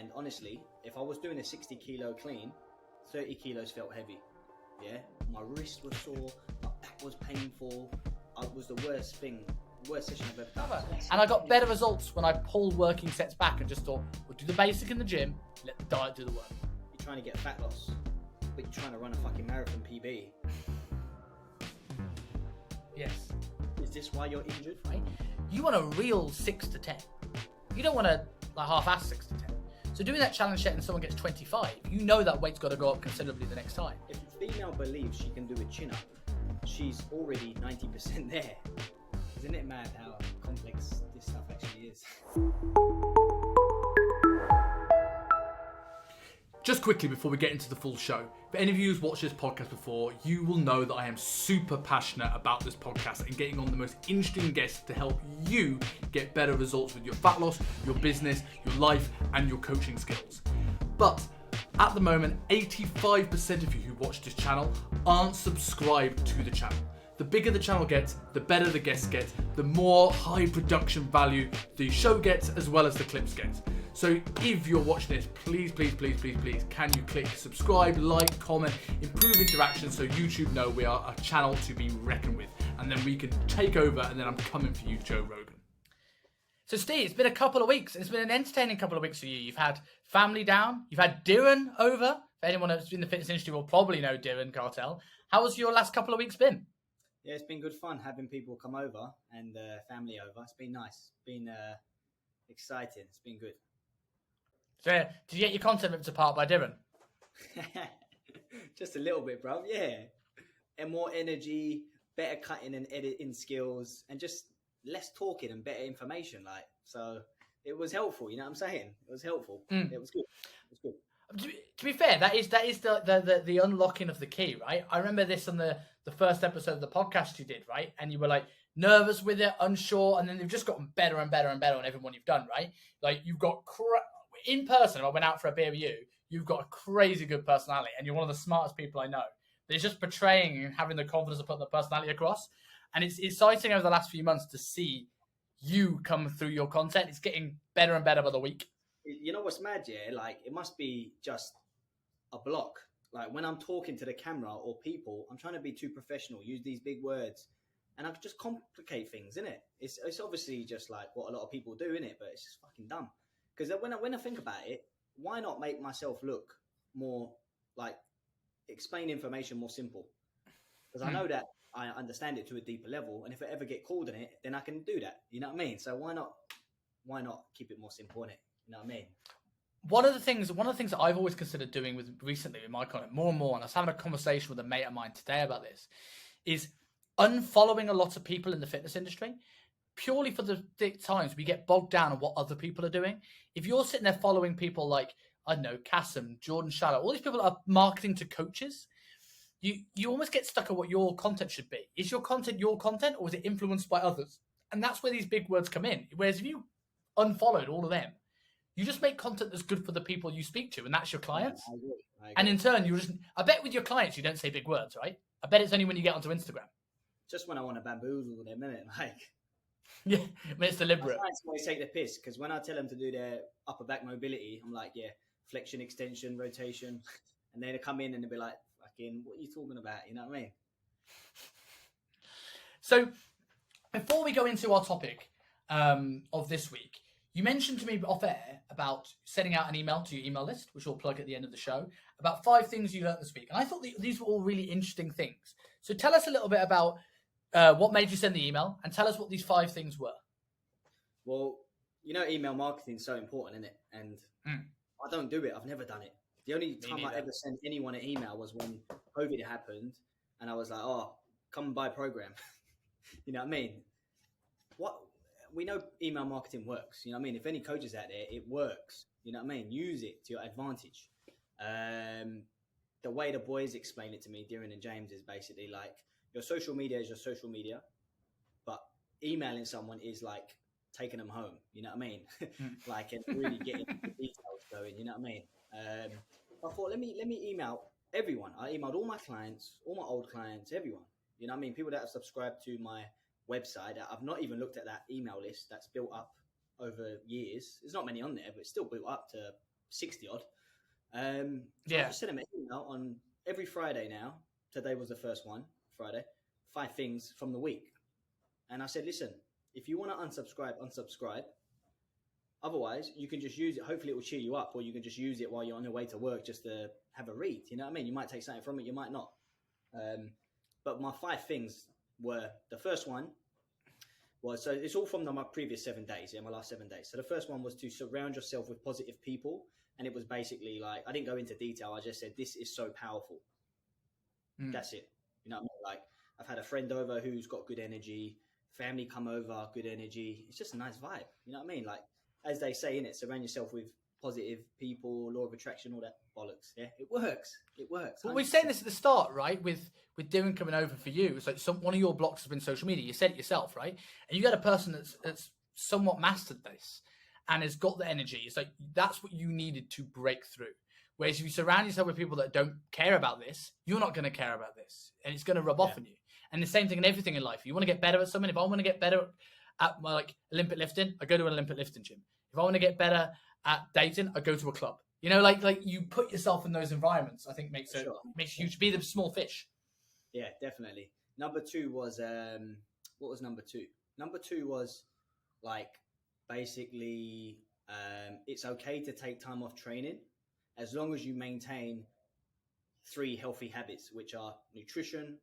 And honestly, if I was doing a 60 kilo clean, 30 kilos felt heavy. Yeah, my wrist was sore, my back was painful. It was the worst session I've ever done. And I got better results when I pulled working sets back and just thought, we'll do the basic in the gym, let the diet do the work. You're trying to get fat loss, but you're trying to run a fucking marathon PB. Yes. Is this why you're injured? Right? You want a real 6 to 10. You don't want a half-ass 6 to 10. So doing that challenge set and someone gets 25, you know that weight's got to go up considerably the next time. If a female believes she can do a chin-up, she's already 90% there. Isn't it mad how complex this stuff actually is? Just quickly before we get into the full show, for any of you who's watched this podcast before, you will know that I am super passionate about this podcast and getting on the most interesting guests to help you get better results with your fat loss, your business, your life, and your coaching skills. But at the moment, 85% of you who watch this channel aren't subscribed to the channel. The bigger the channel gets, the better the guests get, the more high production value the show gets, as well as the clips get. So if you're watching this, please, can you click subscribe, like, comment, improve interaction so YouTube know we are a channel to be reckoned with. And then we can take over, and then I'm coming for you, Joe Rogan. So Steve, it's been a couple of weeks. It's been an entertaining couple of weeks for you. You've had family down. You've had Darren over. For anyone that's in the fitness industry will probably know Darren Cartel. How has your last couple of weeks been? Yeah, it's been good fun having people come over and family over. It's been nice. It's been exciting. It's been good. So, did you get your content ripped apart by Darren? Just a little bit, bro. Yeah. And more energy, better cutting and editing skills, and just less talking and better information. So it was helpful. You know what I'm saying? It was helpful. It was good. It was good. To be fair, that is the unlocking of the key, right? I remember this on the first episode of the podcast you did, right? And you were like nervous with it, unsure, and then they've just gotten better and better and better on everyone you've done, right? Like you've got in person. I went out for a beer with you. You've got a crazy good personality, and you're one of the smartest people I know. But it's just portraying and having the confidence of putting the personality across, and it's exciting over the last few months to see you come through your content. It's getting better and better by the week. You know what's mad, yeah? Like, it must be just a block. Like, when I'm talking to the camera or people, I'm trying to be too professional, use these big words, and I just complicate things, innit? It's obviously just like what a lot of people do, innit? But it's just fucking dumb. Because when I think about it, why not make myself look more like, explain information more simple? Because I know that I understand it to a deeper level, and if I ever get called on it, then I can do that. You know what I mean? So why not keep it more simple, innit? You know what I mean? One of the things that I've always considered doing recently with my content, more and more, and I was having a conversation with a mate of mine today about this, is unfollowing a lot of people in the fitness industry, purely for the times we get bogged down on what other people are doing. If you're sitting there following people like, I don't know, Kasim, Jordan Shallow, all these people are marketing to coaches, you almost get stuck on what your content should be. Is your content, or is it influenced by others? And that's where these big words come in. Whereas if you unfollowed all of them, you just make content that's good for the people you speak to, and that's your clients. I agree. And in turn, I bet with your clients, you don't say big words, right? I bet it's only when you get onto Instagram. Just when I want to bamboozle them, innit? Like, yeah, when it's deliberate. My clients always take the piss, because when I tell them to do their upper back mobility, I'm like, yeah, flexion, extension, rotation. And then they come in and they'll be like, fucking, what are you talking about? You know what I mean? So, before we go into our topic of this week, you mentioned to me off air about sending out an email to your email list, which we'll plug at the end of the show, about 5 things you learned this week. And I thought these were all really interesting things. So tell us a little bit about what made you send the email, and tell us what these 5 things were. Well, you know, email marketing is so important, isn't it? And I don't do it. I've never done it. The only time I ever sent anyone an email was when COVID happened, and I was like, oh, come and buy a program. You know what I mean? We know email marketing works. You know what I mean? If any coaches out there, it works. You know what I mean? Use it to your advantage. The way the boys explain it to me, Darren and James, is basically like, your social media is your social media, but emailing someone is like taking them home. You know what I mean? Like, and really getting the details going. You know what I mean? I thought, let me email everyone. I emailed all my clients, all my old clients, everyone. You know what I mean? People that have subscribed to my website. I've not even looked at that email list that's built up over years. There's not many on there, but it's still built up to 60 odd. So Yeah. I just sent him an email on every Friday now. Today was the first one, Friday. 5 things from the week. And I said, listen, if you want to unsubscribe. Otherwise, you can just use it. Hopefully, it will cheer you up, or you can just use it while you're on your way to work just to have a read. You know what I mean? You might take something from it, you might not. But my 5 things were, the first one was, so it's all from my previous 7 days, my last 7 days. So the first one was to surround yourself with positive people. And it was basically like, I didn't go into detail. I just said, this is so powerful. That's it. You know what I mean? Like, I've had a friend over who's got good energy, family come over, good energy. It's just a nice vibe. You know what I mean? Like, as they say in it, surround yourself with positive people, law of attraction, all that bollocks. Yeah, it works. It works. Well, we were saying this at the start, right? With Dylan coming over for you, it's like one of your blocks has been social media. You said it yourself, right? And you got a person that's somewhat mastered this and has got the energy. It's like that's what you needed to break through. Whereas if you surround yourself with people that don't care about this, you're not going to care about this, and it's going to rub off on you. And the same thing in everything in life. You want to get better at something. If I want to get better at my Olympic lifting, I go to an Olympic lifting gym. If I want to get better at dating, I go to a club. You know, like you put yourself in those environments. I think makes you huge. Be the small fish. Yeah, definitely. Number 2 was what was number 2? Number 2 was like basically it's okay to take time off training as long as you maintain 3 healthy habits, which are nutrition,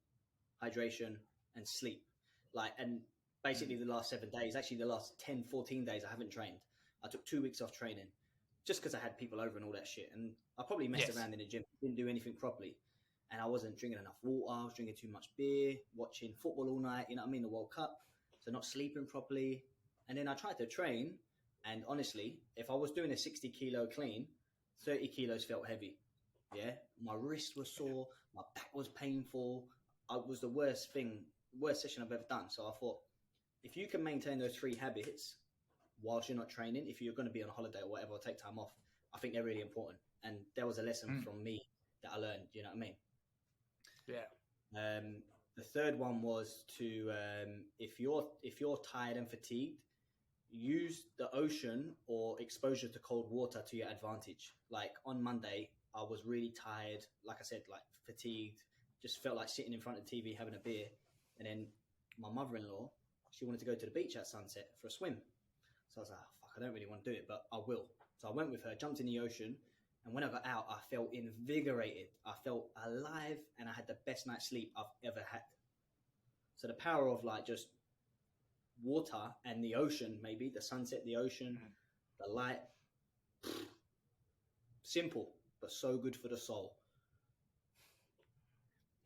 hydration, and sleep. Like, and basically the last 7 days, actually the last 10, 14 days, I haven't trained. I took 2 weeks off training just because I had people over and all that shit. And I probably messed around in the gym, didn't do anything properly. And I wasn't drinking enough water. I was drinking too much beer, watching football all night, you know what I mean? The World Cup. So not sleeping properly. And then I tried to train. And honestly, if I was doing a 60 kilo clean, 30 kilos felt heavy. Yeah. My wrist was sore. My back was painful. It was the worst session I've ever done. So I thought, if you can maintain those 3 habits whilst you're not training, if you're going to be on holiday or whatever, or take time off, I think they're really important. And there was a lesson from me that I learned, you know what I mean? Yeah. The third one was to, if you're tired and fatigued, use the ocean or exposure to cold water to your advantage. Like on Monday, I was really tired, like I said, like fatigued, just felt like sitting in front of the TV having a beer. And then my mother-in-law, she wanted to go to the beach at sunset for a swim. So I was like, fuck, I don't really want to do it, but I will. So I went with her, jumped in the ocean. And when I got out, I felt invigorated. I felt alive, and I had the best night's sleep I've ever had. So the power of like just water and the ocean, maybe the sunset, the ocean, the light, simple, but so good for the soul.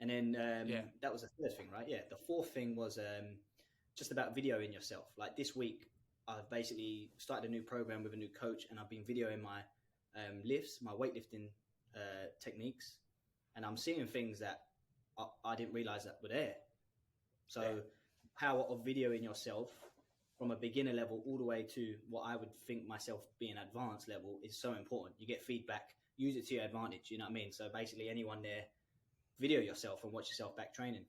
And then that was the third thing, right? Yeah. The fourth thing was just about videoing yourself. Like this week, I've basically started a new program with a new coach, and I've been videoing my lifts, my weightlifting techniques, and I'm seeing things that I didn't realize that were there. So power of videoing yourself from a beginner level all the way to what I would think myself being advanced level is so important. You get feedback, use it to your advantage, you know what I mean? So basically anyone there, video yourself and watch yourself back training.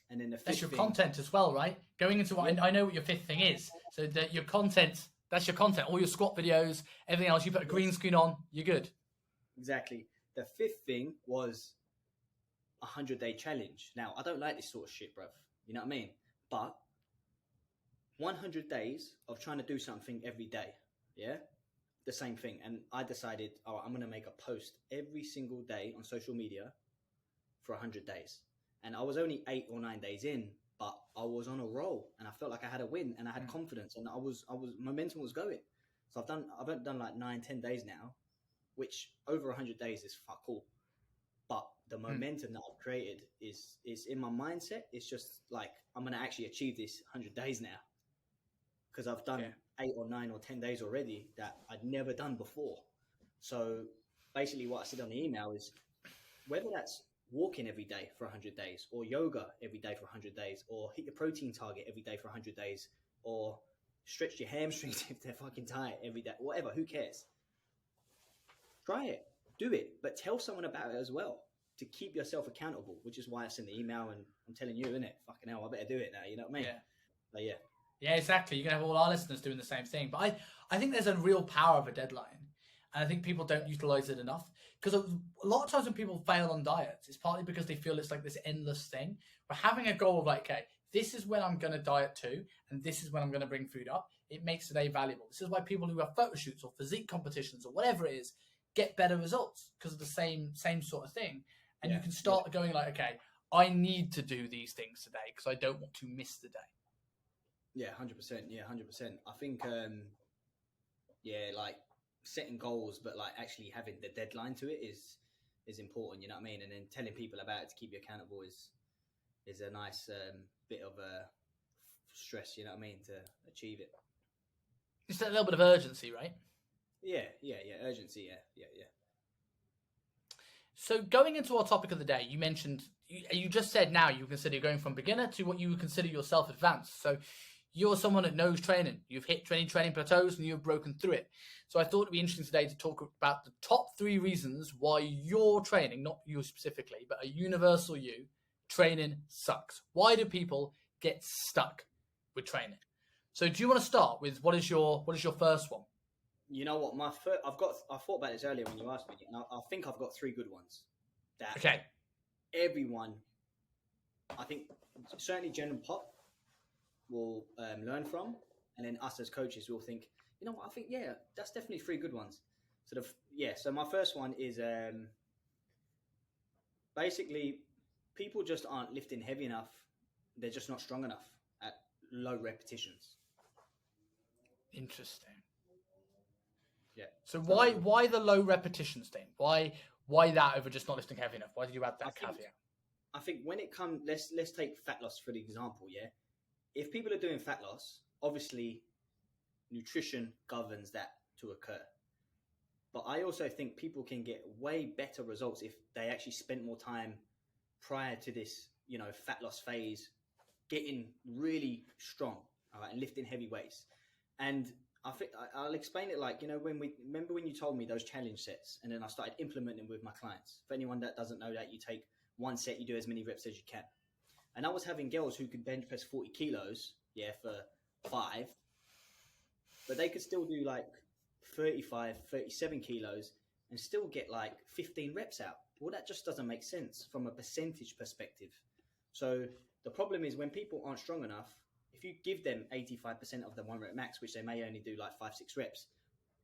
And then the that's your content as well, right? Going into what I know what your 5th thing is. So that your content, that's your content. All your squat videos, everything else. You put a green screen on, you're good. Exactly. The 5th thing was a 100-day challenge. Now, I don't like this sort of shit, bruv. You know what I mean? But 100 days of trying to do something every day. Yeah? The same thing. And I decided, I'm going to make a post every single day on social media for 100 days. And I was only 8 or 9 days in, but I was on a roll, and I felt like I had a win, and I had confidence, and I was momentum was going. So I've done like 9-10 days now, which over 100 days is fuck all. But the momentum that I've created is in my mindset. It's just like, I'm going to actually achieve this 100 days now, because I've done 8 or 9 or 10 days already that I'd never done before. So basically what I said on the email is, whether that's walking every day for 100 days, or yoga every day for 100 days, or hit your protein target every day for 100 days, or stretch your hamstrings if they're fucking tight every day, whatever, who cares? Try it, do it, but tell someone about it as well to keep yourself accountable, which is why I sent the email, and I'm telling you, innit? Fucking hell, I better do it now, you know what I mean? Yeah. But yeah. Yeah, exactly. You're going to have all our listeners doing the same thing. But I think there's a real power of a deadline. And I think people don't utilize it enough. Because a lot of times when people fail on diets, it's partly because they feel it's like this endless thing. But having a goal of like, okay, this is when I'm going to diet to, and this is when I'm going to bring food up, it makes the day valuable. This is why people who have photo shoots or physique competitions or whatever it is get better results because of the same sort of thing. And you can start going like, okay, I need to do these things today because I don't want to miss the day. Yeah, 100%. Yeah, 100%. I think, like setting goals, but like actually having the deadline to it is important. You know what I mean? And then telling people about it to keep you accountable is a nice bit of a stress. You know what I mean? To achieve it. It's that little bit of urgency, right? Yeah. Urgency. Yeah. So going into our topic of the day, you mentioned, you just said now you consider going from beginner to what you would consider yourself advanced. So you're someone that knows training. You've hit training plateaus and you've broken through it. So I thought it'd be interesting today to talk about the top 3 reasons why your training, not you specifically, but a universal you, training sucks. Why do people get stuck with training? So do you want to start with what is your first one? You know what? I thought about this earlier when you asked me, and I think I've got 3 good ones. That everyone, I think, certainly Jen and Pop will learn from, and then us as coaches will think, you know what? I think that's definitely 3 good ones. So my first one is basically people just aren't lifting heavy enough. They're just not strong enough at low repetitions. Interesting. Yeah. So why the low repetitions thing? Why that over just not lifting heavy enough? Why did you add that caveat? I think when it comes, let's take fat loss for the example. Yeah, if people are doing fat loss, obviously nutrition governs that to occur. But I also think people can get way better results if they actually spent more time prior to this, fat loss phase, getting really strong, all right, and lifting heavy weights. And I think I'll explain it like, when you told me those challenge sets, and then I started implementing them with my clients. For anyone that doesn't know that, you take one set, you do as many reps as you can. And I was having girls who could bench press 40 kilos, for 5, but they could still do like 35, 37 kilos and still get like 15 reps out. Well, that just doesn't make sense from a percentage perspective. So the problem is when people aren't strong enough, if you give them 85% of the 1 rep max, which they may only do like 5-6 reps,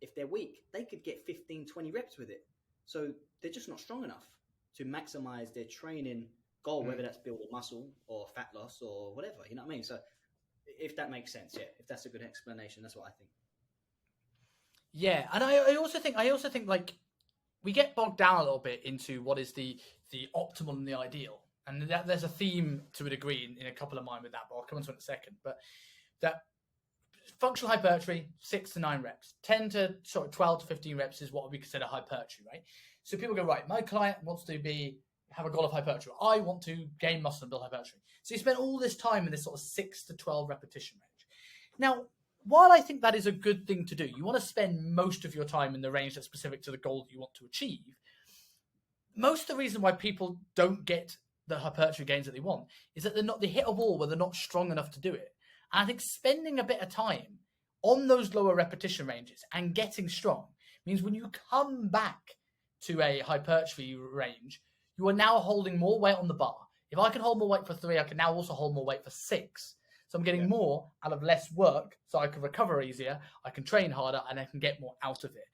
if they're weak, they could get 15-20 reps with it. So they're just not strong enough to maximize their training goal, whether that's building muscle or fat loss or whatever, you know what I mean? So if that makes sense, if that's a good explanation, that's what I think. Yeah, and I also think like we get bogged down a little bit into what is the optimal and the ideal. And there's a theme to a degree in a couple of mine with that, but I'll come on to it in a second. But that functional hypertrophy, 6 to 9 reps, 12 to 15 reps is what we consider hypertrophy, right? So people go, right, my client wants to have a goal of hypertrophy. I want to gain muscle and build hypertrophy. So you spend all this time in this sort of 6 to 12 repetition range. Now, while I think that is a good thing to do, you want to spend most of your time in the range that's specific to the goal that you want to achieve. Most of the reason why people don't get the hypertrophy gains that they want is that they hit a wall where they're not strong enough to do it. And I think spending a bit of time on those lower repetition ranges and getting strong means when you come back to a hypertrophy range, you are now holding more weight on the bar. If I can hold more weight for 3, I can now also hold more weight for 6. So I'm getting more out of less work, so I can recover easier, I can train harder, and I can get more out of it.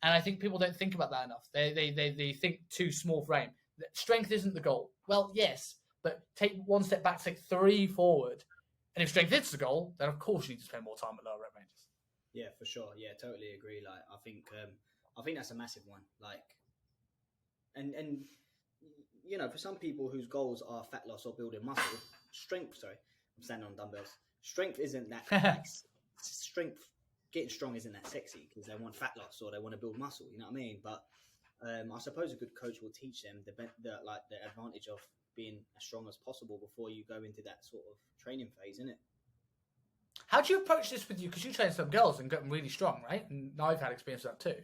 And I think people don't think about that enough. They think too small frame. Strength isn't the goal. Well, yes, but take 1 step back, take 3 forward. And if strength is the goal, then of course you need to spend more time at lower rep ranges. Yeah, for sure. Yeah, totally agree. Like, I think that's a massive one. Like, and for some people whose goals are fat loss or building muscle, I'm standing on dumbbells. Strength isn't that getting strong isn't that sexy because they want fat loss or they want to build muscle. You know what I mean? But I suppose a good coach will teach them the advantage of being as strong as possible before you go into that sort of training phase, isn't it? How do you approach this with you? Because you train some girls and get them really strong, right? And I've had experience with that too.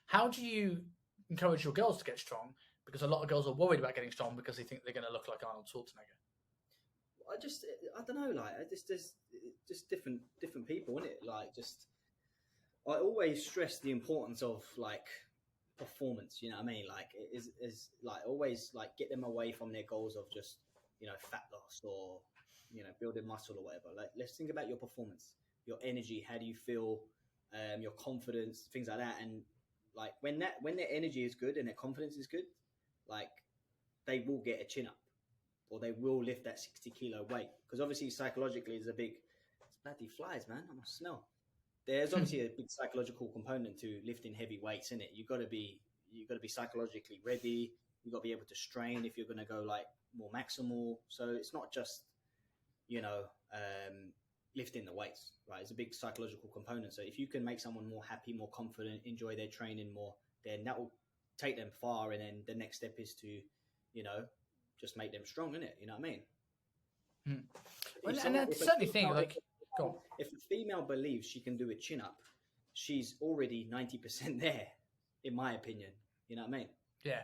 How do you encourage your girls to get strong? Because a lot of girls are worried about getting strong because they think they're going to look like Arnold Schwarzenegger. I don't know, like, there's just different people, isn't it? Like, I always stress the importance of, like, performance. You know what I mean? Like is like always like get them away from their goals of just, you know, fat loss or, you know, building muscle or whatever. Like let's think about your performance, your energy. How do you feel? Your confidence, things like that. And like when their energy is good and their confidence is good, like they will get a chin up or they will lift that 60 kilo weight. Because obviously psychologically it's bloody flies, man. I must smell. There's obviously a big psychological component to lifting heavy weights in it. You've got to be psychologically ready. You've got to be able to strain if you're going to go like more maximal. So it's not just, you know, lifting the weights, right? It's a big psychological component. So if you can make someone more happy, more confident, enjoy their training more, then that will take them far. And then the next step is to, you know, just make them strong, innit? You know what I mean? Well, and I certainly think, like, go on. If a female believes she can do a chin up, she's already 90% there, in my opinion. You know what I mean? Yeah.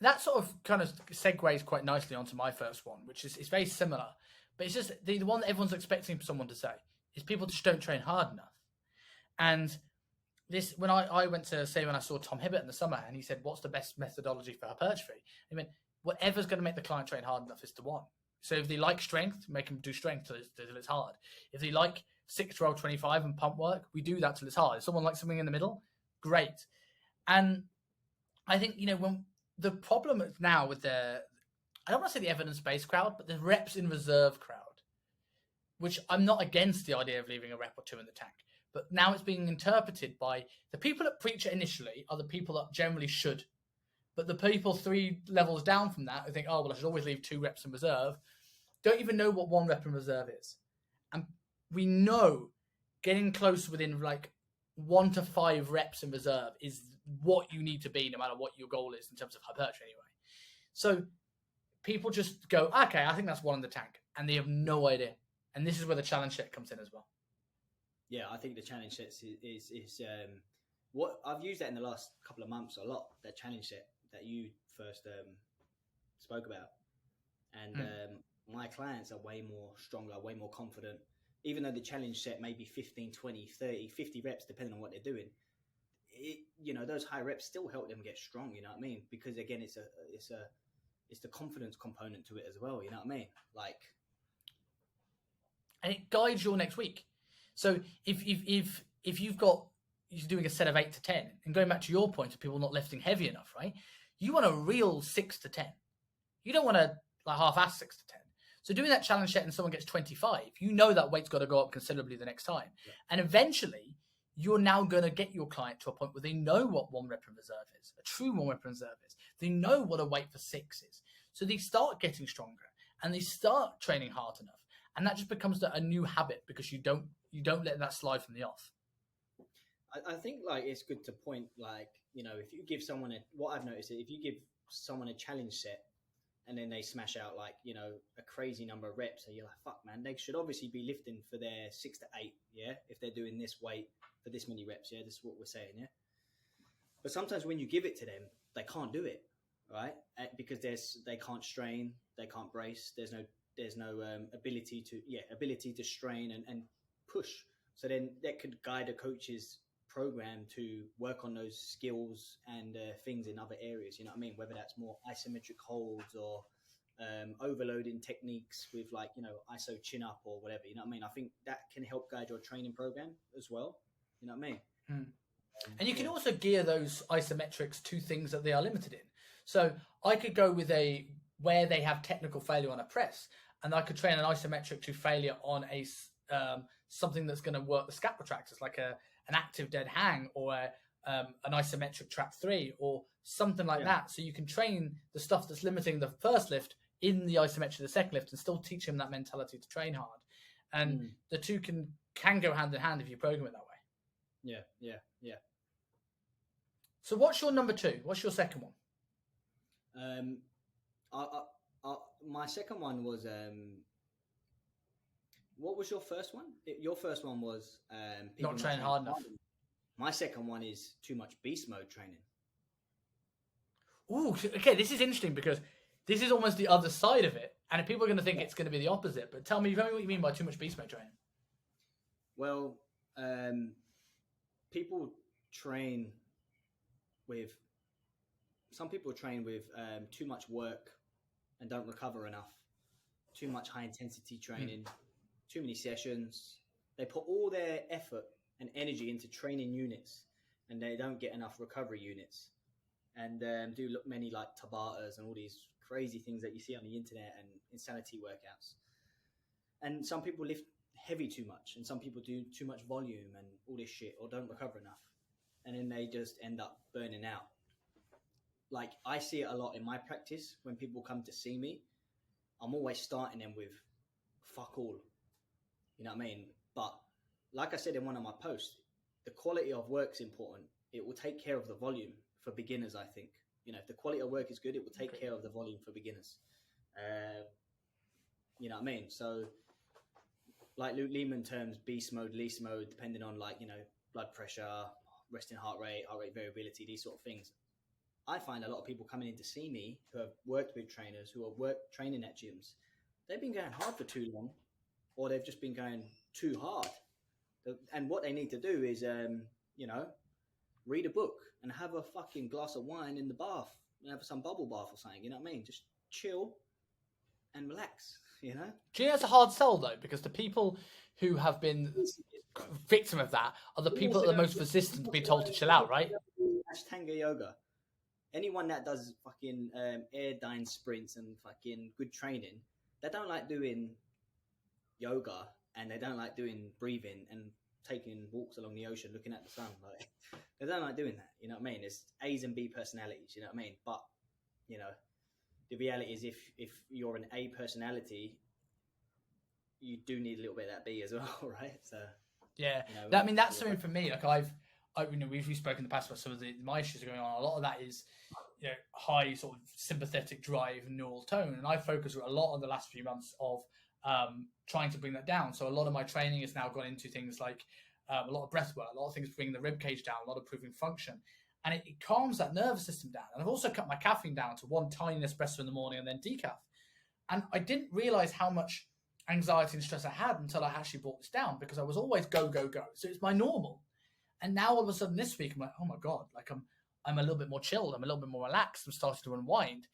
That sort of kind of segues quite nicely onto my first one, which is very similar. But it's just the one that everyone's expecting someone to say is people just don't train hard enough. And this, when I went to say, when I saw Tom Hibbert in the summer and he said, what's the best methodology for hypertrophy? I mean, whatever's going to make the client train hard enough is the one. So if they like strength, make them do strength till it's hard. If they like 6 to roll 25 and pump work, we do that till it's hard. If someone likes something in the middle, great. And I think, you know, when the problem now with I don't want to say the evidence-based crowd, but the reps in reserve crowd, which I'm not against the idea of leaving a rep or two in the tank. But now it's being interpreted by the people that preach it initially are the people that generally should. But the people 3 levels down from that who think, oh, well, I should always leave 2 reps in reserve, don't even know what 1 rep in reserve is. And we know getting close within like 1 to 5 reps in reserve is what you need to be no matter what your goal is in terms of hypertrophy anyway. So people just go, okay, I think that's 1 in the tank. And they have no idea. And this is where the challenge set comes in as well. Yeah, I think the challenge set is what I've used that in the last couple of months a lot, that challenge set that you first spoke about. And my clients are way more stronger, way more confident. Even though the challenge set may be 15, 20, 30, 50 reps, depending on what they're doing, you know, those high reps still help them get strong, you know what I mean? Because again, it's the confidence component to it as well, you know what I mean? Like, and it guides your next week. So if you're doing a set of 8 to 10, and going back to your point of people not lifting heavy enough, right? You want a real 6 to 10. You don't want to like half-ass 6 to 10. So doing that challenge set and someone gets 25, you know that weight's got to go up considerably the next time. Yeah. And eventually, you're now going to get your client to a point where they know what 1 rep in reserve is, a true 1 rep in reserve is. They know what a weight for 6 is. So they start getting stronger and they start training hard enough. And that just becomes a new habit because you don't let that slide from the off. I think like it's good to point, like, you know, if you give someone what I've noticed is if you give someone a challenge set and then they smash out like, you know, a crazy number of reps, so you're like, fuck man, they should obviously be lifting for their 6 to 8, yeah, if they're doing this weight for this many reps, yeah, this is what we're saying, yeah. But sometimes when you give it to them, they can't do it, right? Because they can't strain, they can't brace, there's no ability to strain and push. So then that could guide a coach's program to work on those skills and things in other areas, you know what I mean? Whether that's more isometric holds or overloading techniques with like, you know, ISO chin up or whatever, you know what I mean? I think that can help guide your training program as well, you know what I mean? And you can also gear those isometrics to things that they are limited in. So I could go with where they have technical failure on a press, and I could train an isometric to failure on a something that's going to work the scap retractors, like an active dead hang or an isometric trap 3 or something like that. So you can train the stuff that's limiting the first lift in the isometric of the second lift and still teach them that mentality to train hard. And the two can go hand in hand if you program it that way. Yeah. So what's your number 2? What's your second one? My second one was what was your first one? Your first one was not training hard enough. My second one is too much beast mode training. Ooh, okay, this is interesting because this is almost the other side of it, and people are going to think it's going to be the opposite. But tell me what you mean by too much beast mode training. Well, people train with some people train with too much work and don't recover enough, too much high intensity training, too many sessions. They put all their effort and energy into training units, and they don't get enough recovery units, and do many like Tabatas and all these crazy things that you see on the internet and insanity workouts. And some people lift heavy too much, and some people do too much volume and all this shit, or don't recover enough, and then they just end up burning out. Like, I see it a lot in my practice when people come to see me. I'm always starting them with fuck all. You know what I mean? But like I said in one of my posts, the quality of work's important. It will take care of the volume for beginners, I think. You know, if the quality of work is good, it will take care of the volume for beginners. You know what I mean? So, like Luke Lehman terms, beast mode, least mode, depending on, like, you know, blood pressure, resting heart rate variability, these sort of things. I find a lot of people coming in to see me who have worked with trainers, who have training at gyms. They've been going hard for too long, or they've just been going too hard. And what they need to do is, you know, read a book and have a fucking glass of wine in the bath and have some bubble bath or something. You know what I mean? Just chill and relax, you know? Do you know it's a hard sell, though? Because the people who have been victim of that are the people that are the most resistant to be told to chill out, right? Ashtanga yoga. Anyone that does fucking air-dyne sprints and fucking good training, they don't like doing yoga, and they don't like doing breathing and taking walks along the ocean looking at the sun. Like, they don't like doing that, you know what I mean? It's A's and B personalities, you know what I mean? But, you know, the reality is if you're an A personality, you do need a little bit of that B as well, right? So yeah, you know, that, I mean, that's something for me. Like you know, we've spoken in the past about some of my issues going on. A lot of that is, you know, high sort of sympathetic drive and neural tone, and I focus a lot on the last few months of trying to bring that down. So a lot of my training has now gone into things like a lot of breath work, a lot of things bringing the rib cage down, a lot of improving function, and it calms that nervous system down. And I've also cut my caffeine down to one tiny espresso in the morning and then decaf. And I didn't realize how much anxiety and stress I had until I actually brought this down, because I was always go, go, go. So it's my normal. And now all of a sudden this week, I'm like, oh my God, like I'm a little bit more chilled. I'm a little bit more relaxed. I'm starting to unwind.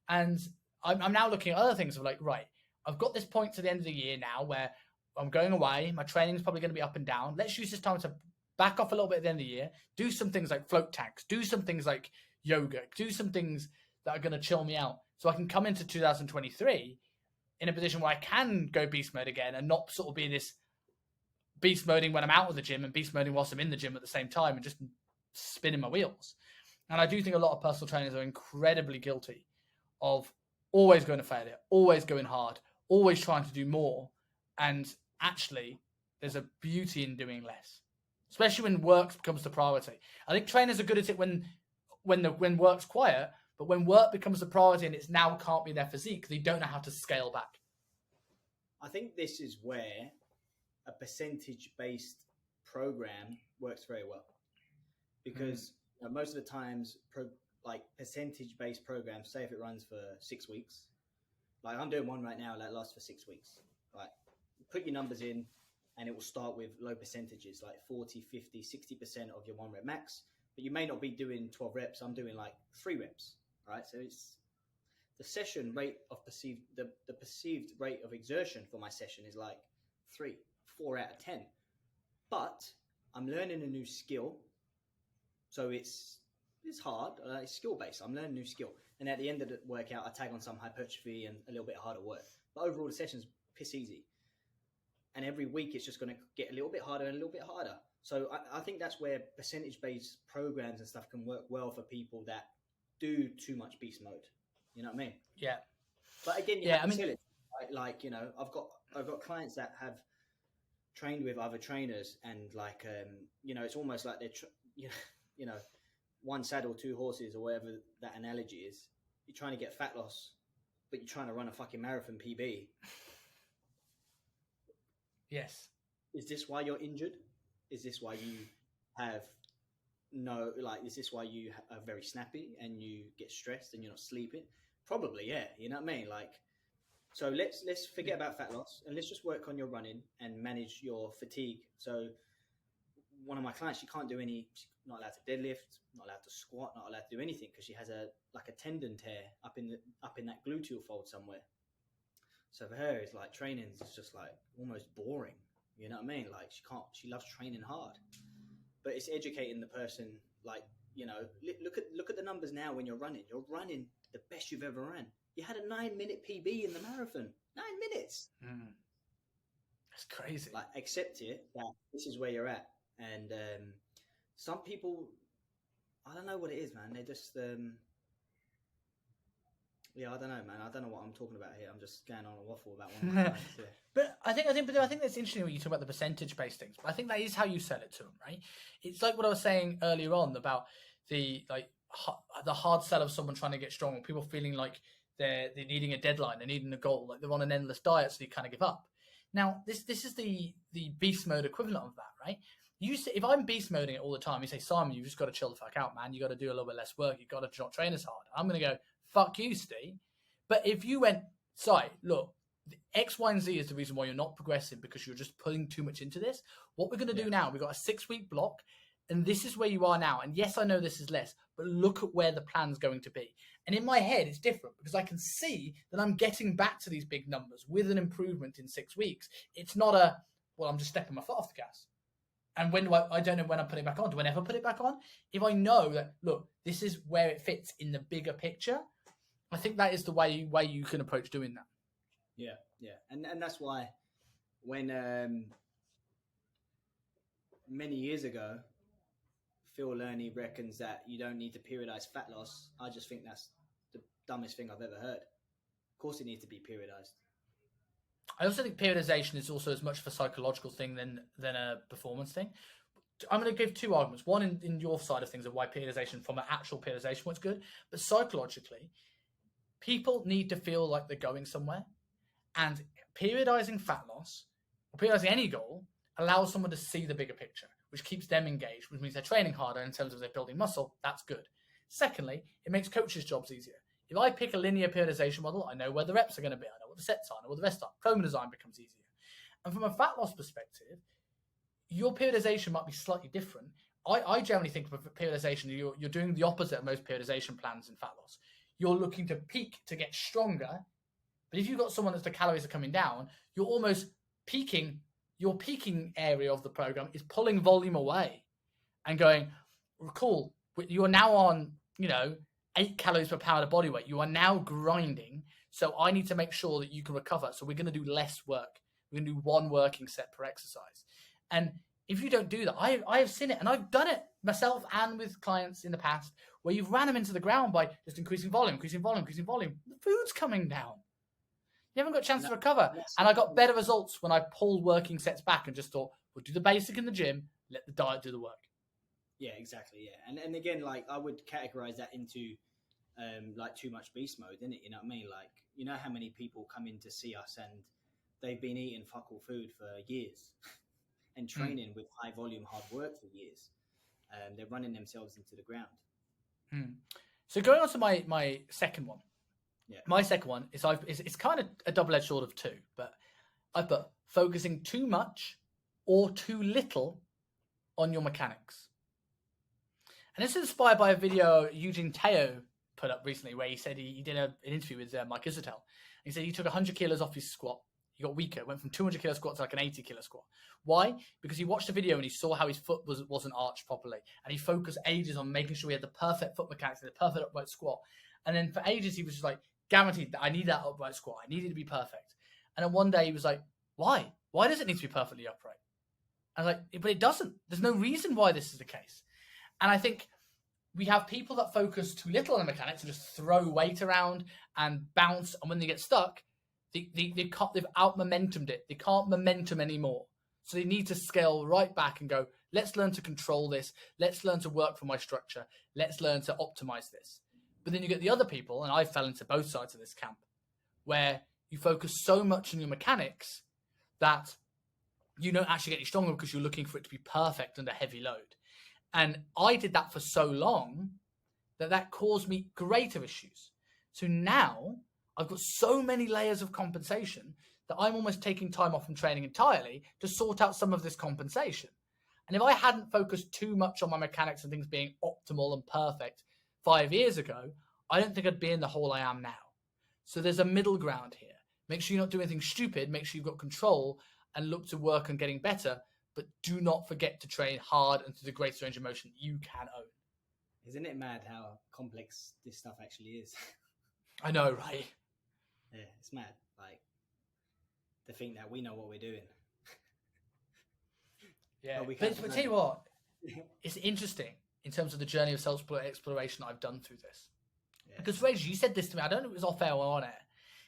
And I'm now looking at other things of like, right, I've got this point to the end of the year now where I'm going away. My training is probably going to be up and down. Let's use this time to back off a little bit at the end of the year, do some things like float tanks, do some things like yoga, do some things that are going to chill me out, so I can come into 2023 in a position where I can go beast mode again and not sort of be this beast moding when I'm out of the gym and beast moding whilst I'm in the gym at the same time and just spinning my wheels. And I do think a lot of personal trainers are incredibly guilty of always going to failure, always going hard, always trying to do more. And actually, there's a beauty in doing less, especially when work becomes the priority. I think trainers are good at it when work's quiet, but when work becomes the priority and it's now can't be their physique, they don't know how to scale back. I think this is where a percentage-based program works very well, because you know, most of the times, like percentage-based programs, say if it runs for 6 weeks, like I'm doing one right now that lasts for 6 weeks. Like, put your numbers in, and it will start with low percentages, like 40, 50, 60% of your 1 rep max. But you may not be doing 12 reps. I'm doing like 3 reps, right? So it's the session rate of perceived, the perceived rate of exertion for my session is like 3, 4 out of 10. But I'm learning a new skill. So it's hard. It's skill based. I'm learning a new skill. And at the end of the workout, I tag on some hypertrophy and a little bit harder work. But overall, the session's piss easy. And every week, it's just going to get a little bit harder and a little bit harder. So I think that's where percentage-based programs and stuff can work well for people that do too much beast mode. You know what I mean? Yeah. But again, you have to tell it, right? Like, you know, I've got clients that have trained with other trainers, and like, you know, it's almost like they're, you know, one saddle, 2 horses, or whatever that analogy is. You're trying to get fat loss, but you're trying to run a fucking marathon PB. Yes. Is this why you're injured? Is this why you have is this why you are very snappy and you get stressed and you're not sleeping? Probably, yeah. You know what I mean? Like, so let's forget about fat loss and let's just work on your running and manage your fatigue. So one of my clients, she's not allowed to deadlift, not allowed to squat, not allowed to do anything because she has a tendon tear up in that gluteal fold somewhere. So for her, it's like training is just like almost boring. You know what I mean? Like she loves training hard, but it's educating the person. Like, you know, look at the numbers now when you're running. You're running the best you've ever ran. You had a 9-minute PB in the marathon. 9 minutes. That's crazy. Like, accept it that this is where you're at. And some people, I don't know what it is, man. They just, I don't know, man. I don't know what I'm talking about here. I'm just going on a waffle about one of my clients, yeah. But I think that's interesting when you talk about the percentage-based things. But I think that is how you sell it to them, right? It's like what I was saying earlier on about the hard sell of someone trying to get strong, people feeling like they're needing a deadline, they're needing a goal, like they're on an endless diet, so they kind of give up. Now, this is the beast mode equivalent of that, right? You say, if I'm beast moding it all the time, you say, Simon, you've just got to chill the fuck out, man. You got to do a little bit less work. You got to not train as hard. I'm going to go, fuck you, Steve. But if you went, sorry, look, X, Y, and Z is the reason why you're not progressing because you're just putting too much into this. What we're going to do now, we've got a 6-week block, and this is where you are now. And yes, I know this is less, but look at where the plan's going to be. And in my head, it's different because I can see that I'm getting back to these big numbers with an improvement in 6 weeks. It's not I'm just stepping my foot off the gas. And when do I don't know when I'm putting it back on. Do I never put it back on? If I know that, look, this is where it fits in the bigger picture, I think that is the way you can approach doing that. Yeah. And that's why when many years ago, Phil Lerney reckons that you don't need to periodize fat loss, I just think that's the dumbest thing I've ever heard. Of course it needs to be periodized. I also think periodization is also as much of a psychological thing than a performance thing. I'm going to give two arguments. One in your side of things of why periodization from an actual periodization was good, but psychologically, people need to feel like they're going somewhere, and periodizing fat loss or periodizing any goal allows someone to see the bigger picture, which keeps them engaged, which means they're training harder in terms of they're building muscle. That's good. Secondly, it makes coaches' jobs easier. If I pick a linear periodization model, I know where the reps are going to be. I know what the sets are. I know what the rests are. Chroma design becomes easier. And from a fat loss perspective, your periodization might be slightly different. I generally think of periodization, you're doing the opposite of most periodization plans in fat loss. You're looking to peak to get stronger. But if you've got someone that's the calories are coming down, you're almost peaking. Your peaking area of the program is pulling volume away and going, cool, you're now on, 8 calories per pound of body weight. You are now grinding. So I need to make sure that you can recover. So we're going to do less work. We're going to do one working set per exercise. And if you don't do that, I have seen it, and I've done it myself and with clients in the past where you've ran them into the ground by just increasing volume. The food's coming down. You haven't got a chance to recover. And I got better results when I pulled working sets back and just thought, we'll do the basic in the gym, let the diet do the work. Yeah, exactly. Yeah. And again, like, I would categorize that into like too much beast mode, isn't it? You know what I mean? Like, you know how many people come in to see us and they've been eating fuck all food for years and training with high volume, hard work for years. They're running themselves into the ground. So going on to my second one. Yeah. My second one is it's kind of a double-edged sword of two, but I've put focusing too much or too little on your mechanics. And this is inspired by a video Eugene Teo put up recently where he said he did an interview with Mike Isotel. He said he took 100 kilos off his squat. He got weaker, went from 200 kilo squat to like an 80 kilo squat. Why? Because he watched the video and he saw how his foot wasn't arched properly. And he focused ages on making sure he had the perfect foot mechanics and the perfect upright squat. And then for ages, he was just like, guaranteed that I need that upright squat. I need it to be perfect. And then one day he was like, why? Why does it need to be perfectly upright? I was like, but it doesn't. There's no reason why this is the case. And I think we have people that focus too little on the mechanics and just throw weight around and bounce. And when they get stuck, they've out-momentumed it. They can't momentum anymore. So they need to scale right back and go, let's learn to control this. Let's learn to work for my structure. Let's learn to optimize this. But then you get the other people, and I fell into both sides of this camp, where you focus so much on your mechanics that you don't actually get any stronger because you're looking for it to be perfect under heavy load. And I did that for so long that caused me greater issues. So now I've got so many layers of compensation that I'm almost taking time off from training entirely to sort out some of this compensation. And if I hadn't focused too much on my mechanics and things being optimal and perfect 5 years ago, I don't think I'd be in the hole I am now. So there's a middle ground here. Make sure you're not doing anything stupid. Make sure you've got control and look to work on getting better. But do not forget to train hard and to the greatest range of motion you can own. Isn't it mad how complex this stuff actually is? I know, right? Yeah, it's mad. Like, to think that we know what we're doing. Yeah, we but tell you what, it's interesting in terms of the journey of self-exploration I've done through this. Yeah. Because, Reg, you said this to me. I don't know if it was off air or on air.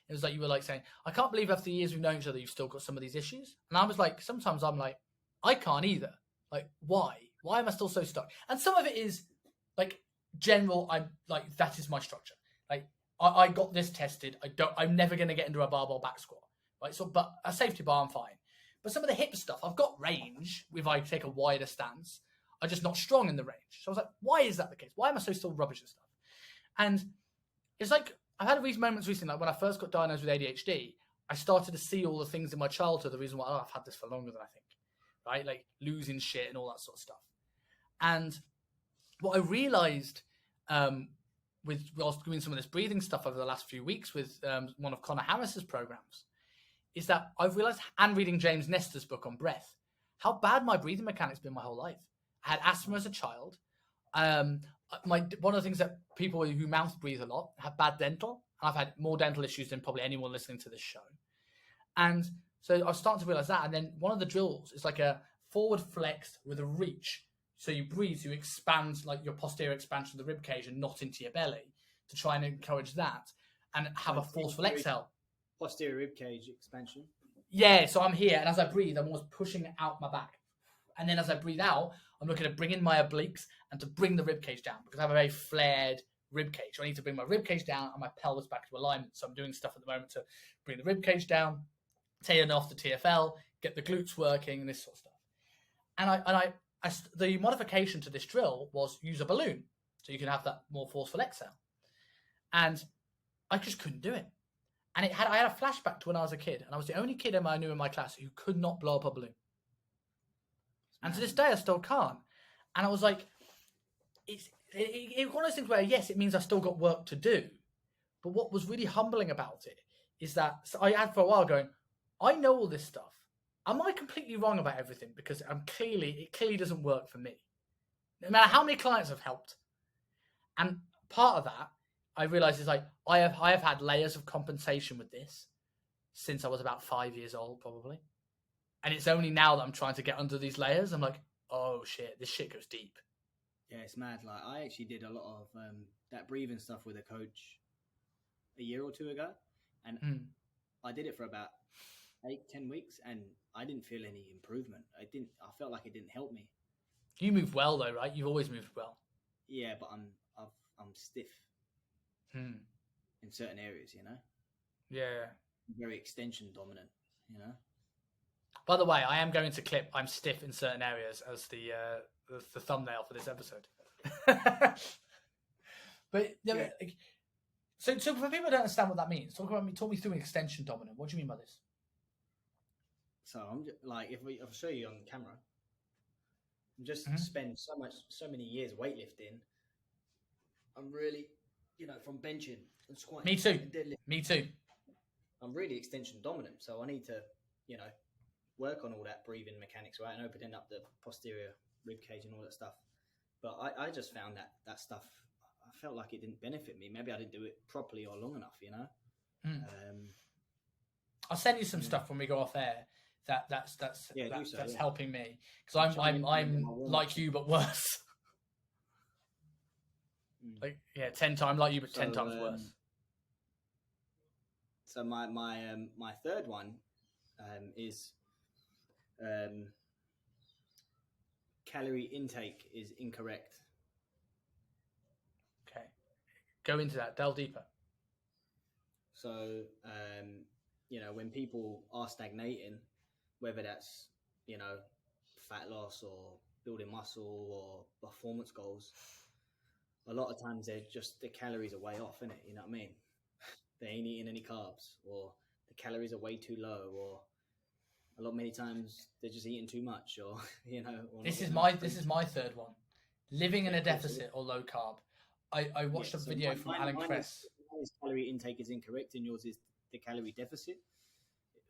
It was like you were like saying, I can't believe after the years we've known each other, you've still got some of these issues. And I was like, sometimes I'm like, I can't either. Like, why? Why am I still so stuck? And some of it is like general. I'm like, that is my structure. Like, I got this tested. I'm never going to get into a barbell back squat. Right. So, but a safety bar, I'm fine. But some of the hip stuff, I've got range if I take a wider stance. I'm just not strong in the range. So I was like, why is that the case? Why am I so still rubbish at stuff? And it's like, I've had these moments recently, like when I first got diagnosed with ADHD, I started to see all the things in my childhood, the reason why I've had this for longer than I think, right? Like losing shit and all that sort of stuff. And what I realized whilst doing some of this breathing stuff over the last few weeks with one of Connor Harris's programs, is that I've realized, and reading James Nestor's book on breath, how bad my breathing mechanics been my whole life. I had asthma as a child. One of the things that people who mouth breathe a lot have bad dental. I've had more dental issues than probably anyone listening to this show. And so I was starting to realize that. And then one of the drills is like a forward flex with a reach. So you breathe, you expand like your posterior expansion of the rib cage and not into your belly to try and encourage that and have a forceful exhale. Posterior rib cage expansion. Yeah, so I'm here, and as I breathe, I'm almost pushing out my back. And then as I breathe out, I'm looking to bring in my obliques and to bring the rib cage down because I have a very flared rib cage. So I need to bring my rib cage down and my pelvis back to alignment. So I'm doing stuff at the moment to bring the rib cage down, turn off the TFL, get the glutes working, and this sort of stuff. And the modification to this drill was use a balloon, so you can have that more forceful exhale. And I just couldn't do it. And I had a flashback to when I was a kid, and I was the only kid I knew in my class who could not blow up a balloon. And to this day, I still can't. And I was like, it's one of those things where, yes, it means I still got work to do. But what was really humbling about it is that I had for a while going, I know all this stuff. Am I completely wrong about everything? Because it clearly doesn't work for me. No matter how many clients I've helped. And part of that, I realized is like, I have had layers of compensation with this since I was about 5 years old, probably. And it's only now that I'm trying to get under these layers. I'm like, oh shit, this shit goes deep. Yeah, it's mad. Like I actually did a lot of that breathing stuff with a coach a year or two ago, and I did it for about 8-10 weeks, and I didn't feel any improvement. I felt like it didn't help me. You move well though, right? You've always moved well. Yeah, but I'm stiff in certain areas, you know. Yeah. Very extension dominant, you know. By the way, I am going to clip "I'm stiff in certain areas" as the thumbnail for this episode. But yeah. So for people who don't understand what that means, talk me through an extension dominant. What do you mean by this? So I'm just, like, I'll show you on camera. I'm just spend so many years weightlifting. I'm really, from benching and squatting. Me too. And deadlift. Me too. I'm really extension dominant, so I need to, work on all that breathing mechanics, right, and opening up the posterior rib cage and all that stuff. But I just found that stuff, I felt like it didn't benefit me. Maybe I didn't do it properly or long enough, I'll send you some stuff when we go off air. That's helping me because I'm like you but worse. Like 10 times like you but 10 times worse. So my third one is calorie intake is incorrect. Okay, go into that. Delve deeper. So when people are stagnating, whether that's fat loss or building muscle or performance goals, a lot of times the calories are way off, innit? You know what I mean? They ain't eating any carbs, or the calories are way too low, or many times they're just eating too much, or or This not is enough. this is my third one. Living in a deficit or low carb. I watched a So video from Alan Kress. Mine's calorie intake is incorrect, and yours is the calorie deficit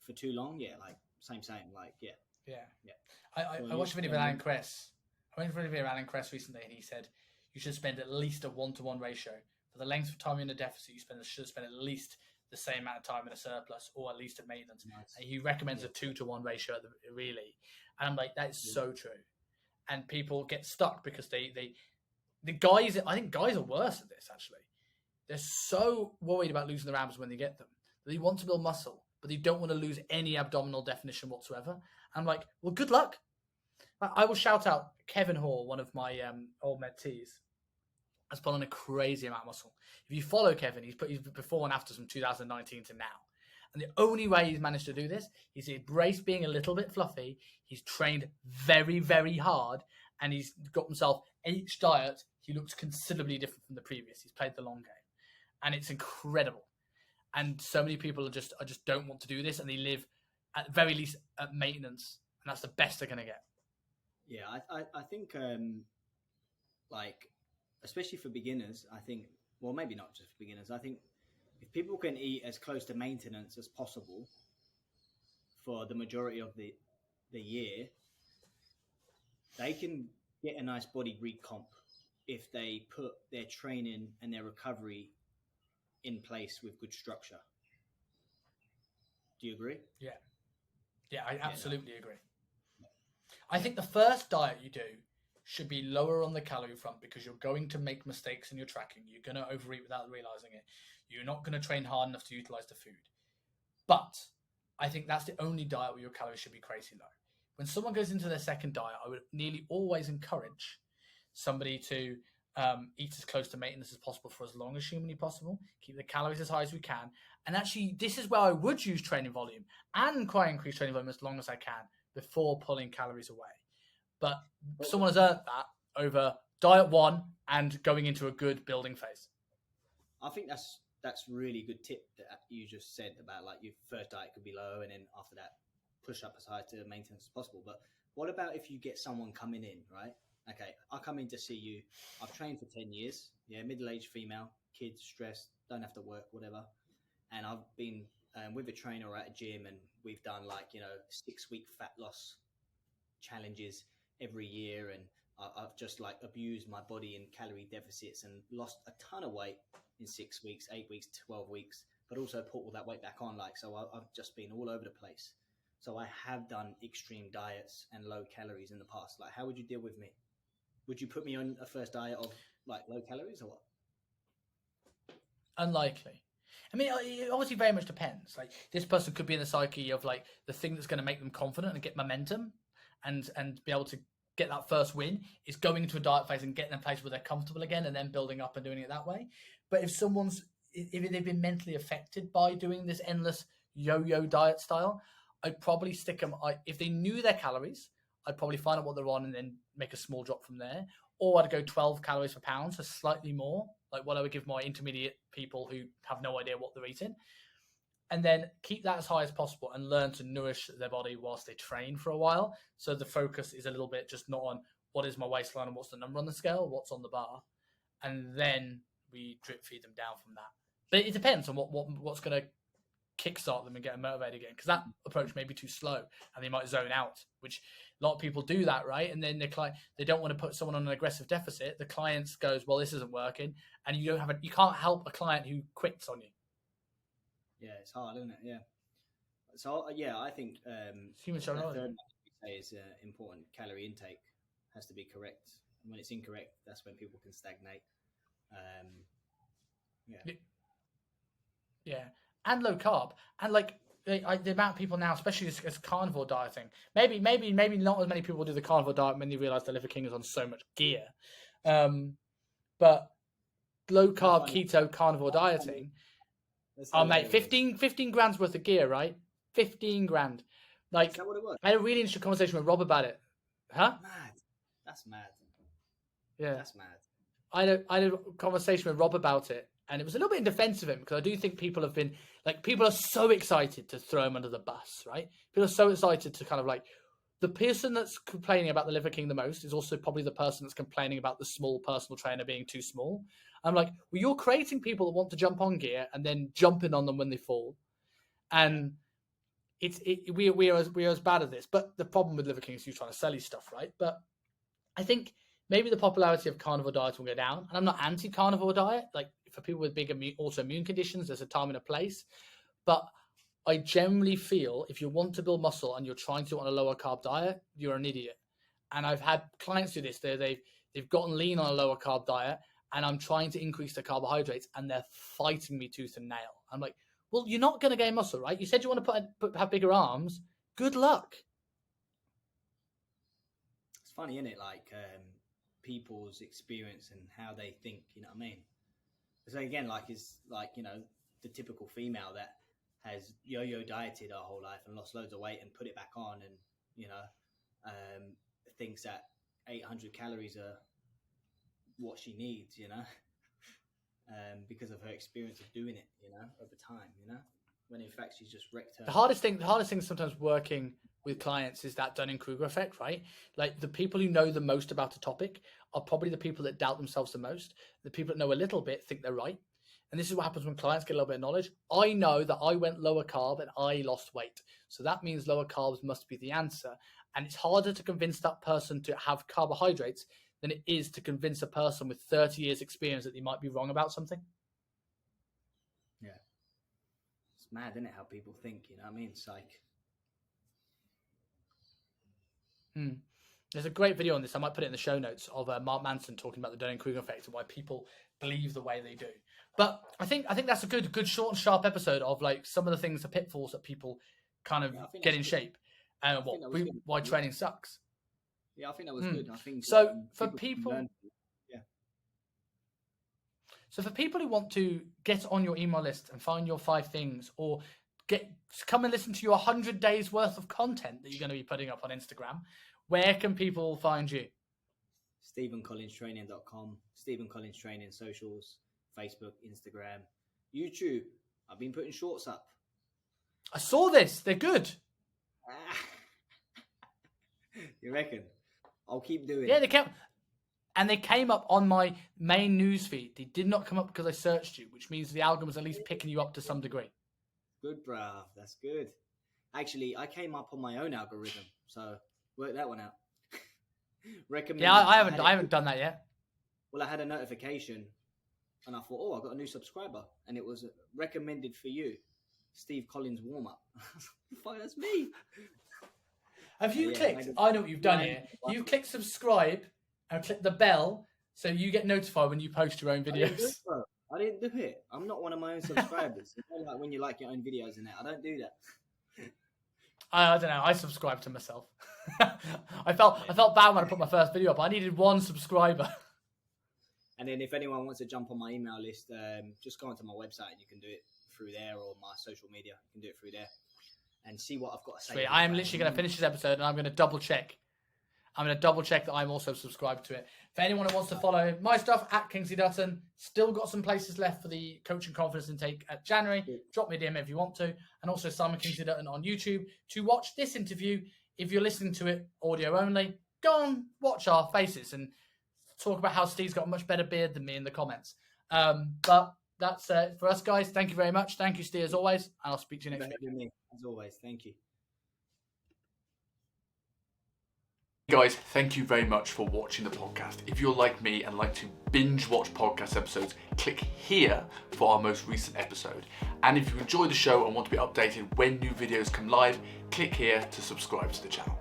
for too long. Yeah, like same. Like Yeah. Yeah. I watched a video with Alan Kress. I went for a video with Alan Kress recently, and he said you should spend at least a 1-to-1 ratio. For the length of time you're in a deficit, you should spend at least the same amount of time in a surplus, or at least at maintenance. Nice. And he recommends a 2-to-1 ratio, really. And I'm like, that is so true. And people get stuck because the guys, I think guys are worse at this, actually. They're so worried about losing their abs when they get them. They want to build muscle, but they don't want to lose any abdominal definition whatsoever. And I'm like, well, good luck. I will shout out Kevin Hall, one of my old mentees, has put on a crazy amount of muscle. If you follow Kevin, he's before and after from 2019 to now. And the only way he's managed to do this is he embraced being a little bit fluffy. He's trained very, very hard, and he's got himself each diet. He looks considerably different from the previous. He's played the long game, and it's incredible. And so many people just don't want to do this, and they live at the very least at maintenance, and that's the best they're going to get. Yeah, I think like especially for beginners, I think, well, maybe not just for beginners. I think if people can eat as close to maintenance as possible for the majority of the year, they can get a nice body recomp if they put their training and their recovery in place with good structure. Do you agree? Yeah, I absolutely agree. I think the first diet you do should be lower on the calorie front, because you're going to make mistakes in your tracking. You're going to overeat without realizing it. You're not going to train hard enough to utilize the food. But I think that's the only diet where your calories should be crazy low. When someone goes into their second diet, I would nearly always encourage somebody to eat as close to maintenance as possible for as long as humanly possible. Keep the calories as high as we can. And actually, this is where I would use training volume and quite increase training volume as long as I can before pulling calories away. But someone has earned that over diet 1 and going into a good building phase. I think that's really good tip that you just said about, like, your first diet could be low, and then after that push up as high to maintenance as possible. But what about if you get someone coming in, right? Okay, I come in to see you. I've trained for 10 years. Yeah, middle-aged female, kids, stressed, don't have to work, whatever. And I've been with a trainer or at a gym, and we've done 6-week fat loss challenges every year, and I've just abused my body in calorie deficits and lost a ton of weight in 6 weeks, 8 weeks, 12 weeks, but also put all that weight back on. So I've just been all over the place. So I have done extreme diets and low calories in the past. How would you deal with me? Would you put me on a first diet of low calories or what? Unlikely. I mean, it obviously very much depends. This person could be in the psyche of the thing that's going to make them confident and get momentum and be able to get that first win is going into a diet phase and getting in a place where they're comfortable again and then building up and doing it that way. But if they've been mentally affected by doing this endless yo-yo diet style, I'd probably stick them. If they knew their calories, I'd probably find out what they're on and then make a small drop from there. Or I'd go 12 calories per pound, so slightly more, like what I would give my intermediate people who have no idea what they're eating. And then keep that as high as possible and learn to nourish their body whilst they train for a while. So the focus is a little bit just not on what is my waistline and what's the number on the scale, what's on the bar. And then we drip feed them down from that. But it depends on what's going to kickstart them and get them motivated again, because that approach may be too slow and they might zone out, which a lot of people do that, right? And then they don't want to put someone on an aggressive deficit. The client goes, well, this isn't working, and you can't help a client who quits on you. Yeah, it's hard, isn't it? Yeah. So yeah, I think human the third one you say is important. Calorie intake has to be correct, and when it's incorrect, that's when people can stagnate. Yeah, and low carb, and the amount of people now, especially as carnivore dieting, maybe not as many people do the carnivore diet when they realize the Liver King is on so much gear, but low carb keto carnivore dieting. Mate, 15 grand's worth of gear, right? 15 grand. Is that what it was? I had a really interesting conversation with Rob about it. Huh? Mad. That's mad. Yeah. That's mad. I had a conversation with Rob about it And it was a little bit in defense of him because I do think people have been like, people are so excited to throw him under the bus, right? People are so excited to kind of like, the person that's complaining about the Liver King the most is also probably the person that's complaining about the small personal trainer being too small. I'm like, well, you're creating people that want to jump on gear and then jumping on them when they fall. And we are as bad at this. But the problem with Liver King is you're trying to sell his stuff, right? But I think maybe the popularity of carnivore diets will go down. And I'm not anti-carnivore diet. Like for people with big autoimmune conditions, there's a time and a place. But I generally feel if you want to build muscle and you're trying to do it on a lower carb diet, you're an idiot. And I've had clients do this. They've gotten lean on a lower carb diet, and I'm trying to increase the carbohydrates, and they're fighting me tooth and nail. I'm like, well, you're not going to gain muscle, right? You said you want to have bigger arms. Good luck. It's funny, isn't it? Like people's experience and how they think. You know what I mean? So again, like it's like, you know, the typical female that has yo-yo dieted her whole life and lost loads of weight and put it back on, and you know, thinks that 800 calories are what she needs, you know, because of her experience of doing it, you know, over time, you know, when in fact she's just wrecked her. The hardest thing sometimes working with clients is that Dunning-Kruger effect, right? Like the people who know the most about a topic are probably the people that doubt themselves the most. The people that know a little bit think they're right. And this is what happens when clients get a little bit of knowledge. I know that I went lower carb and I lost weight. So that means lower carbs must be the answer. And it's harder to convince that person to have carbohydrates than it is to convince a person with 30 years experience that they might be wrong about something. Yeah. It's mad, isn't it, how people think, you know what I mean? It's like... There's a great video on this. I might put it in the show notes of Mark Manson talking about the Dunning-Kruger effect and why people believe the way they do. But I think that's a good short and sharp episode of like some of the things, the pitfalls that people kind of get in shape and why training sucks. Yeah, I think that was good. I think so for people, yeah. So for people who want to get on your email list and find your 5 things, or come and listen to your 100 days worth of content that you're going to be putting up on Instagram, where can people find you? StephenCollinsTraining.com, Stephen Collins Training socials, Facebook, Instagram, YouTube. I've been putting shorts up. I saw this. They're good. You reckon? I'll keep doing it. Yeah, they came up on my main news feed. They did not come up because I searched you, which means the algorithm's at least picking you up to some degree. Good, bruv. That's good. Actually, I came up on my own algorithm, so work that one out. Recommend. Yeah, I haven't done that yet. Well, I had a notification, and I thought, oh, I got a new subscriber, and it was recommended for you, Steve Collins warm up. Fuck, that's me. Have you clicked? I know what you've done here. You've clicked subscribe and clicked the bell so you get notified when you post your own videos. I didn't do it. I'm not one of my own subscribers. It's not like when you like your own videos and that. I don't do that. I don't know. I subscribed to myself. I felt bad when I put my first video up. I needed 1 subscriber. And then if anyone wants to jump on my email list, just go onto my website and you can do it through there, or my social media. You can do it through there and see what I've got to say. Sweet. I am literally going to finish this episode and I'm going to double check. I'm going to double check that I'm also subscribed to it. For anyone who wants to follow my stuff at Kingsley Dutton, still got some places left for the coaching confidence intake at January. Drop me a DM if you want to. And also Simon Kingsley Dutton on YouTube to watch this interview. If you're listening to it audio only, go on, watch our faces and talk about how Steve's got a much better beard than me in the comments. But that's it for us, guys. Thank you very much. Thank you, Steve, as always. And I'll speak to you next week. As always, thank you. Guys, thank you very much for watching the podcast. If you're like me and like to binge watch podcast episodes, click here for our most recent episode. And if you enjoy the show and want to be updated when new videos come live, click here to subscribe to the channel.